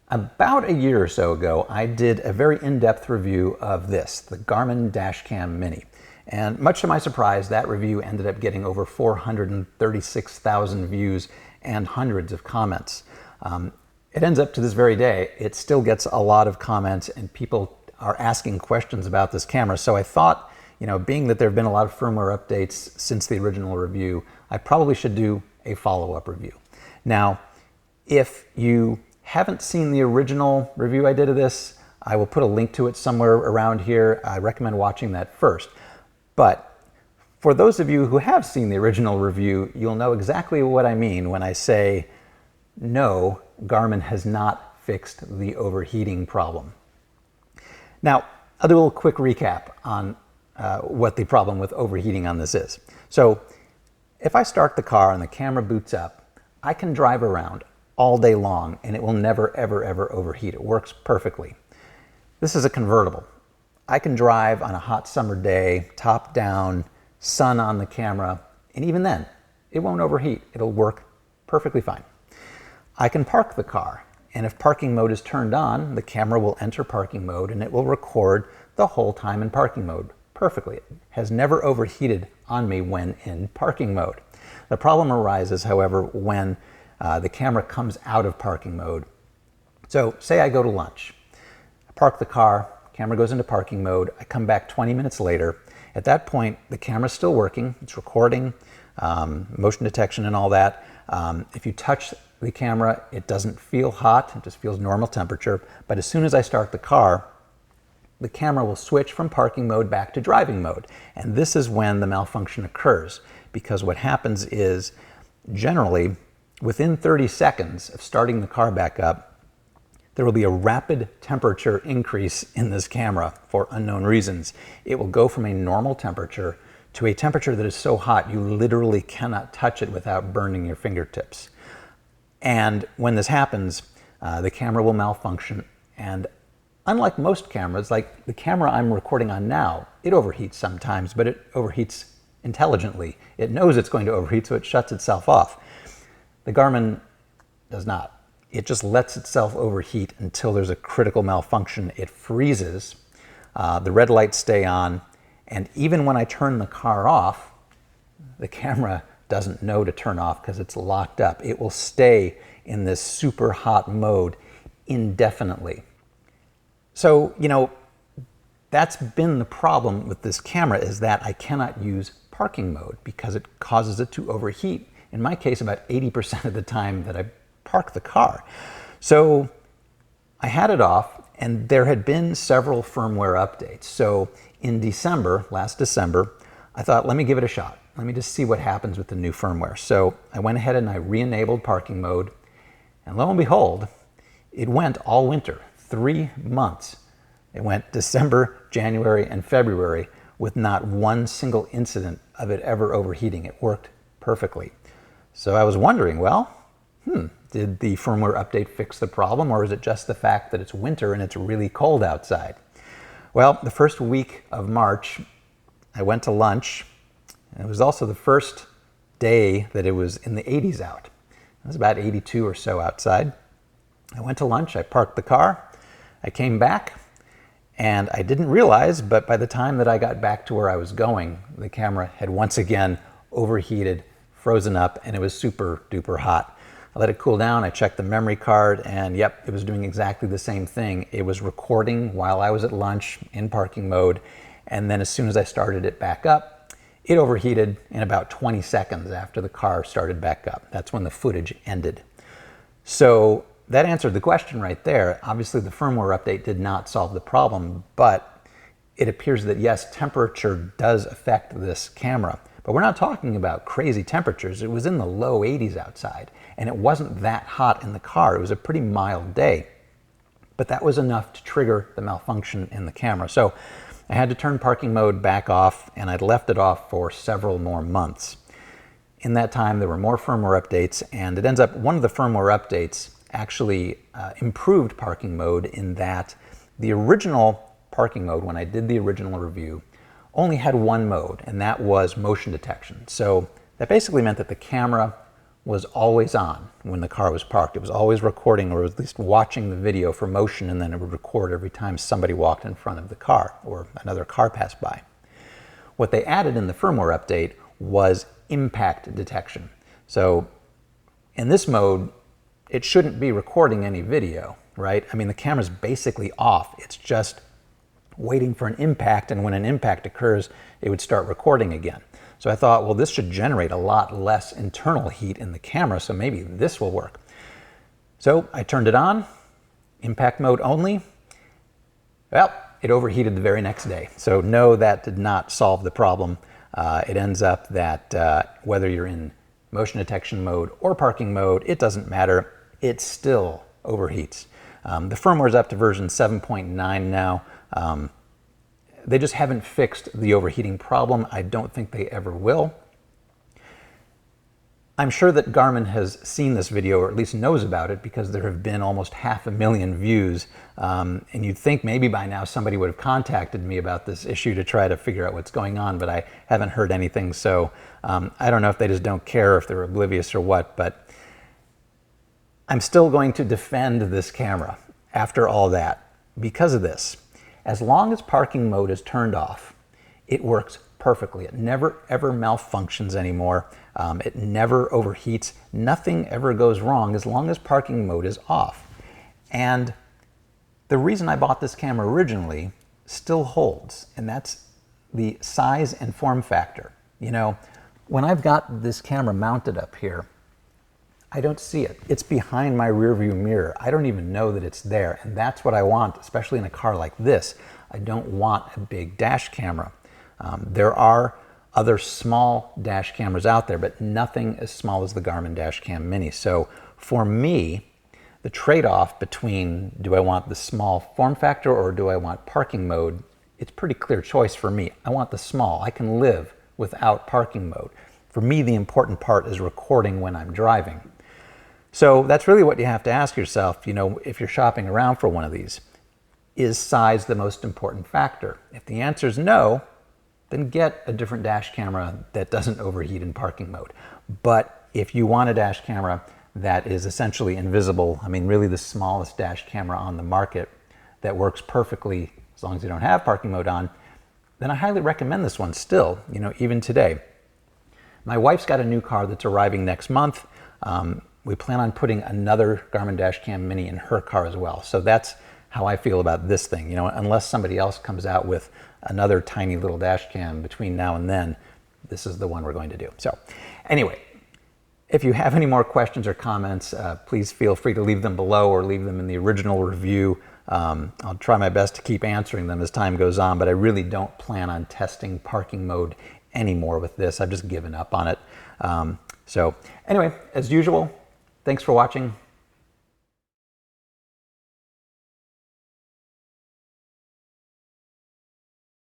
About a year or so ago, I did a very in-depth review of this, the Garmin Dash Cam Mini. And much to my surprise, that review ended up getting over 436,000 views and hundreds of comments. It ends up to this very day, it still gets a lot of comments and people are asking questions about this camera. So I thought, being that there have been a lot of firmware updates since the original review, I probably should do a follow-up review. Now, if you haven't seen the original review I did of this, I will put a link to it somewhere around here. I recommend watching that first. But for those of you who have seen the original review, you'll know exactly what I mean when I say, no, Garmin has not fixed the overheating problem. Now, I'll do a little quick recap on what the problem with overheating on this is. So if I start the car and the camera boots up, I can drive around all day long and it will never, ever, ever overheat. It works perfectly. This is a convertible. I can drive on a hot summer day, top down, sun on the camera, and even then, it won't overheat. It'll work perfectly fine. I can park the car, and if parking mode is turned on, the camera will enter parking mode and it will record the whole time in parking mode perfectly. It has never overheated on me when in parking mode. The problem arises, however, when the camera comes out of parking mode. So say I go to lunch, I park the car, camera goes into parking mode, I come back 20 minutes later. At that point, the camera's still working, it's recording, motion detection and all that. If you touch the camera, it doesn't feel hot, it just feels normal temperature. But as soon as I start the car, the camera will switch from parking mode back to driving mode. And this is when the malfunction occurs, because what happens is, generally, within 30 seconds of starting the car back up, there will be a rapid temperature increase in this camera for unknown reasons. It will go from a normal temperature to a temperature that is so hot you literally cannot touch it without burning your fingertips. And when this happens, the camera will malfunction. And unlike most cameras, like the camera I'm recording on now, it overheats sometimes, but it overheats intelligently. It knows it's going to overheat, so it shuts itself off. The Garmin does not. It just lets itself overheat until there's a critical malfunction. It freezes, the red lights stay on, and even when I turn the car off, the camera doesn't know to turn off because it's locked up. It will stay in this super hot mode indefinitely. So, that's been the problem with this camera, is that I cannot use parking mode because it causes it to overheat. In my case, about 80% of the time that I park the car. So I had it off, and there had been several firmware updates. So in December, last December, I thought, let me give it a shot. Let me just see what happens with the new firmware. So I went ahead and I re-enabled parking mode, and lo and behold, it went all winter, 3 months. It went December, January, and February with not one single incident of it ever overheating. It worked perfectly. So I was wondering, well, did the firmware update fix the problem, or is it just the fact that it's winter and it's really cold outside? Well, the first week of March, I went to lunch, and it was also the first day that it was in the 80s out. It was about 82 or so outside. I went to lunch, I parked the car, I came back, and I didn't realize, but by the time that I got back to where I was going, the camera had once again overheated, frozen up, and it was super duper hot. I let it cool down, I checked the memory card, and yep, it was doing exactly the same thing. It was recording while I was at lunch in parking mode, and then as soon as I started it back up, it overheated in about 20 seconds after the car started back up. That's when the footage ended. So that answered the question right there. Obviously, the firmware update did not solve the problem, but it appears that yes, temperature does affect this camera. But we're not talking about crazy temperatures. It was in the low 80s outside, and it wasn't that hot in the car. It was a pretty mild day, but that was enough to trigger the malfunction in the camera. So I had to turn parking mode back off, and I'd left it off for several more months. In that time, there were more firmware updates, and it ends up one of the firmware updates actually improved parking mode in that the original parking mode, when I did the original review, only had one mode, and that was motion detection. So that basically meant that the camera was always on when the car was parked. It was always recording, or at least watching the video for motion, and then it would record every time somebody walked in front of the car or another car passed by. What they added in the firmware update was impact detection. So in this mode, it shouldn't be recording any video, right? I mean, the camera's basically off. It's just waiting for an impact, and when an impact occurs, it would start recording again. So I thought, well, this should generate a lot less internal heat in the camera, so maybe this will work. So I turned it on, impact mode only. Well, it overheated the very next day. So no, that did not solve the problem. It ends up that whether you're in motion detection mode or parking mode, it doesn't matter. It still overheats. The firmware is up to version 7.9 now. They just haven't fixed the overheating problem. I don't think they ever will. I'm sure that Garmin has seen this video, or at least knows about it, because there have been almost 500,000 views. And you'd think maybe by now somebody would have contacted me about this issue to try to figure out what's going on, but I haven't heard anything. So I don't know if they just don't care, if they're oblivious or what, but I'm still going to defend this camera after all that because of this. As long as parking mode is turned off, it works perfectly. It never ever malfunctions anymore. It never overheats. Nothing ever goes wrong as long as parking mode is off. And the reason I bought this camera originally still holds, and that's the size and form factor. You know, when I've got this camera mounted up here, I don't see it. It's behind my rear view mirror. I don't even know that it's there, and that's what I want, especially in a car like this. I don't want a big dash camera. There are other small dash cameras out there, but nothing as small as the Garmin Dash Cam Mini. So for me, the trade-off between do I want the small form factor or do I want parking mode, it's a pretty clear choice for me. I want the small. I can live without parking mode. For me, the important part is recording when I'm driving. So that's really what you have to ask yourself, you know, if you're shopping around for one of these. Is size the most important factor? If the answer is no, then get a different dash camera that doesn't overheat in parking mode. But if you want a dash camera that is essentially invisible, I mean really the smallest dash camera on the market that works perfectly as long as you don't have parking mode on, then I highly recommend this one still, you know, even today. My wife's got a new car that's arriving next month. We plan on putting another Garmin Dash Cam Mini in her car as well. So that's how I feel about this thing. You know, unless somebody else comes out with another tiny little dash cam between now and then, this is the one we're going to do. So anyway, if you have any more questions or comments, please feel free to leave them below or leave them in the original review. I'll try my best to keep answering them as time goes on, but I really don't plan on testing parking mode anymore with this. I've just given up on it. So anyway, as usual, thanks for watching.